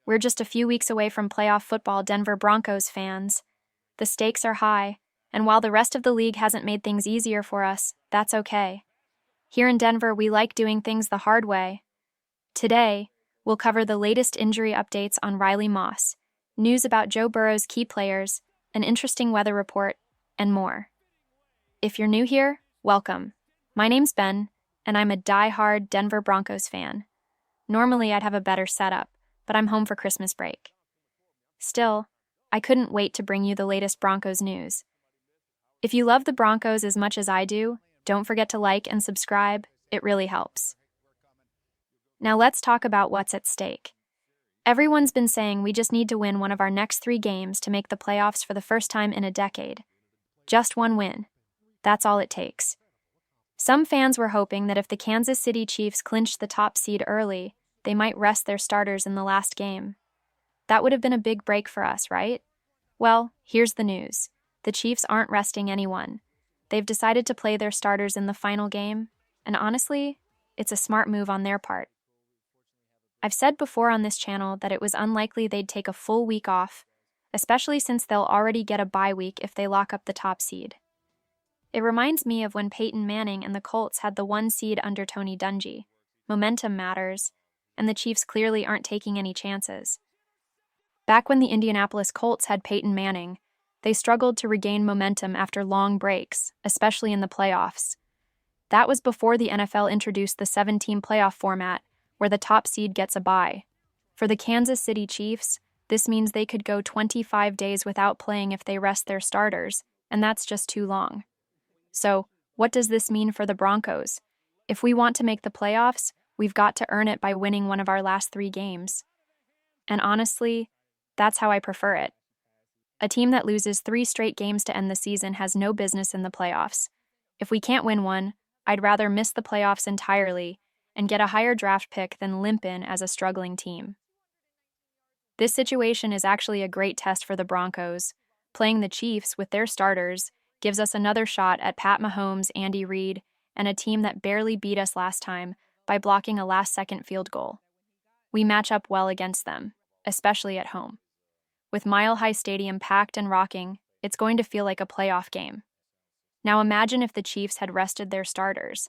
We're just a few weeks away from playoff football, Denver Broncos fans. The stakes are high, and while the rest of the league hasn't made things easier for us, that's okay. Here in Denver, we like doing things the hard way. Today, we'll cover the latest injury updates on Riley Moss, news about Joe Burrow's key players, an interesting weather report, and more. If you're new here, welcome. My name's Ben, and I'm a die-hard Denver Broncos fan. Normally, I'd have a better setup, but I'm home for Christmas break. Still, I couldn't wait to bring you the latest Broncos news. If you love the Broncos as much as I do, don't forget to like and subscribe. It really helps. Now let's talk about what's at stake. Everyone's been saying we just need to win one of our next 3 games to make the playoffs for the first time in a decade. Just one win. That's all it takes. Some fans were hoping that if the Kansas City Chiefs clinched the top seed early, they might rest their starters in the last game. That would have been a big break for us, right? Well, here's the news. The Chiefs aren't resting anyone. They've decided to play their starters in the final game, and honestly, it's a smart move on their part. I've said before on this channel that it was unlikely they'd take a full week off, especially since they'll already get a bye week if they lock up the top seed. It reminds me of when Peyton Manning and the Colts had the 1 seed under Tony Dungy. Momentum matters, and the Chiefs clearly aren't taking any chances. Back when the Indianapolis Colts had Peyton Manning, they struggled to regain momentum after long breaks, especially in the playoffs. That was before the NFL introduced the 7-team playoff format, where the top seed gets a bye. For the Kansas City Chiefs, this means they could go 25 days without playing if they rest their starters, and that's just too long. So, what does this mean for the Broncos? If we want to make the playoffs, we've got to earn it by winning one of our last 3 games. And honestly, that's how I prefer it. A team that loses 3 straight games to end the season has no business in the playoffs. If we can't win one, I'd rather miss the playoffs entirely and get a higher draft pick than limp in as a struggling team. This situation is actually a great test for the Broncos. Playing the Chiefs with their starters gives us another shot at Pat Mahomes, Andy Reid, and a team that barely beat us last time by blocking a last-second field goal. We match up well against them, especially at home. With Mile High Stadium packed and rocking, it's going to feel like a playoff game. Now imagine if the Chiefs had rested their starters.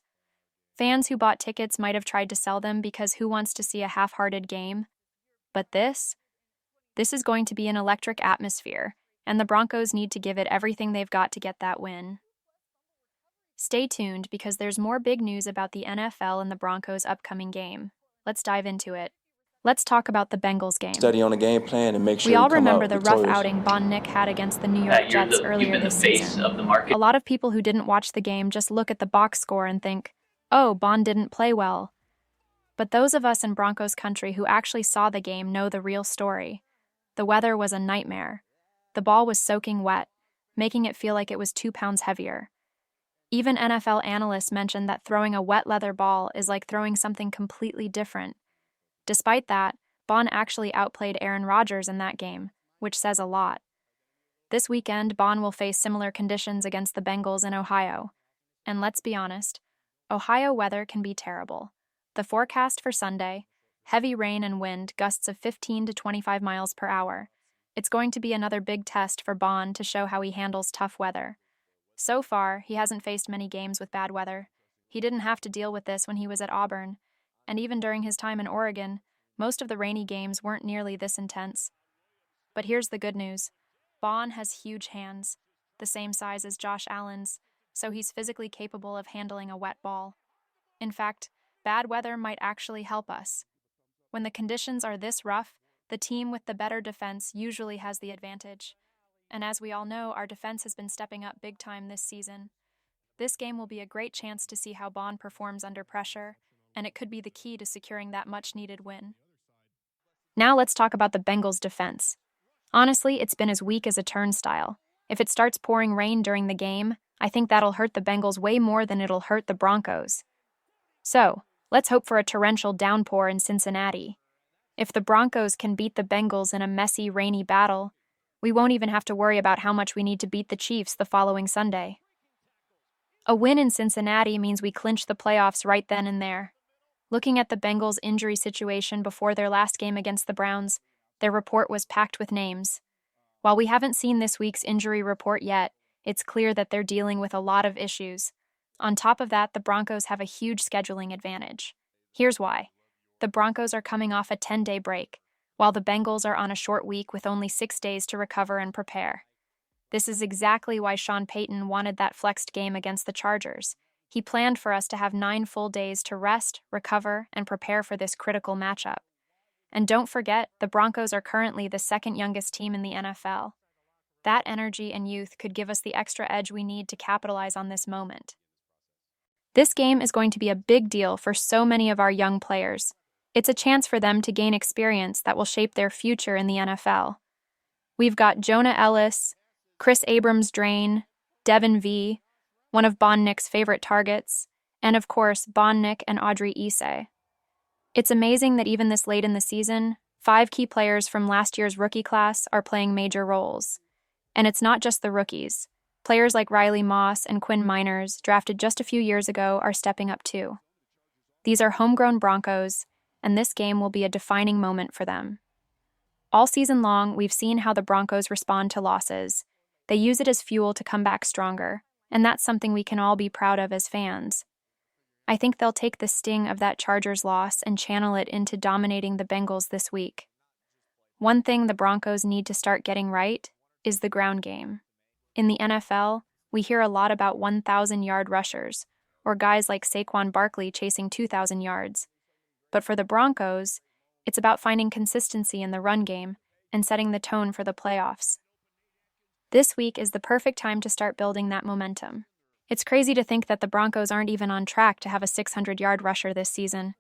Fans who bought tickets might have tried to sell them because who wants to see a half-hearted game? But this is going to be an electric atmosphere, and the Broncos need to give it everything they've got to get that win. Stay tuned because there's more big news about the NFL and the Broncos' upcoming game. Let's dive into it. Let's talk about the Bengals game. Study on the game plan and make sure we all come remember out the rough victorious. outing Von Nick had against the New York Jets earlier this season. A lot of people who didn't watch the game just look at the box score and think, oh, Von didn't play well. But those of us in Broncos country who actually saw the game know the real story. The weather was a nightmare. The ball was soaking wet, making it feel like it was 2 pounds heavier. Even NFL analysts mentioned that throwing a wet leather ball is like throwing something completely different. Despite that, Von actually outplayed Aaron Rodgers in that game, which says a lot. This weekend, Von will face similar conditions against the Bengals in Ohio. And let's be honest, Ohio weather can be terrible. The forecast for Sunday: heavy rain and wind, gusts of 15 to 25 miles per hour. It's going to be another big test for Von to show how he handles tough weather. So far, he hasn't faced many games with bad weather. He didn't have to deal with this when he was at Auburn, and even during his time in Oregon, most of the rainy games weren't nearly this intense. But here's the good news. Von has huge hands, the same size as Josh Allen's, so he's physically capable of handling a wet ball. In fact, bad weather might actually help us. When the conditions are this rough, the team with the better defense usually has the advantage. And as we all know, our defense has been stepping up big time this season. This game will be a great chance to see how Von performs under pressure, and it could be the key to securing that much-needed win. Now let's talk about the Bengals' defense. Honestly, it's been as weak as a turnstile. If it starts pouring rain during the game, I think that'll hurt the Bengals way more than it'll hurt the Broncos. So, let's hope for a torrential downpour in Cincinnati. If the Broncos can beat the Bengals in a messy, rainy battle, we won't even have to worry about how much we need to beat the Chiefs the following Sunday. A win in Cincinnati means we clinch the playoffs right then and there. Looking at the Bengals' injury situation before their last game against the Browns, Their report was packed with names. While we haven't seen this week's injury report yet, it's clear that they're dealing with a lot of issues. On top of that, the Broncos have a huge scheduling advantage. Here's why. The Broncos are coming off a 10-day break, while the Bengals are on a short week with only 6 days to recover and prepare. This is exactly why Sean Payton wanted that flexed game against the Chargers. He planned for us to have 9 full days to rest, recover, and prepare for this critical matchup. And don't forget, the Broncos are currently the second youngest team in the NFL. That energy and youth could give us the extra edge we need to capitalize on this moment. This game is going to be a big deal for so many of our young players. It's a chance for them to gain experience that will shape their future in the NFL. We've got Jonah Ellis, Chris Abrams-Drain, Devin V, one of Bonnick's favorite targets, and of course, Bonnick and Audrey Issei. It's amazing that even this late in the season, 5 key players from last year's rookie class are playing major roles. And it's not just the rookies. Players like Riley Moss and Quinn Miners, drafted just a few years ago, are stepping up too. These are homegrown Broncos, and this game will be a defining moment for them. All season long, we've seen how the Broncos respond to losses. They use it as fuel to come back stronger, and that's something we can all be proud of as fans. I think they'll take the sting of that Chargers loss and channel it into dominating the Bengals this week. One thing the Broncos need to start getting right is the ground game. In the NFL, we hear a lot about 1,000-yard rushers, or guys like Saquon Barkley chasing 2,000 yards. But for the Broncos, it's about finding consistency in the run game and setting the tone for the playoffs. This week is the perfect time to start building that momentum. It's crazy to think that the Broncos aren't even on track to have a 600-yard rusher this season.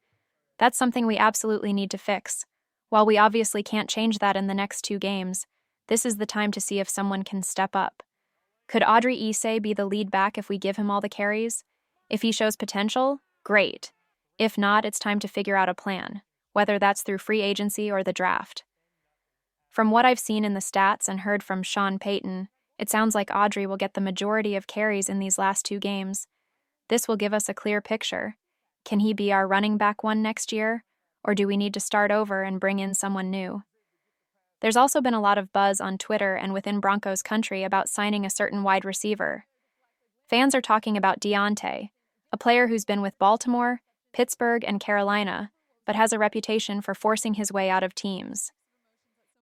That's something we absolutely need to fix. While we obviously can't change that in the next 2 games, this is the time to see if someone can step up. Could Audrey Issei be the lead back if we give him all the carries? If he shows potential, great. If not, it's time to figure out a plan, whether that's through free agency or the draft. From what I've seen in the stats and heard from Sean Payton, it sounds like Audrey will get the majority of carries in these last 2 games. This will give us a clear picture. Can he be our running back one next year, or do we need to start over and bring in someone new? There's also been a lot of buzz on Twitter and within Broncos country about signing a certain wide receiver. Fans are talking about Deontay, a player who's been with Baltimore, Pittsburgh, and Carolina, but has a reputation for forcing his way out of teams.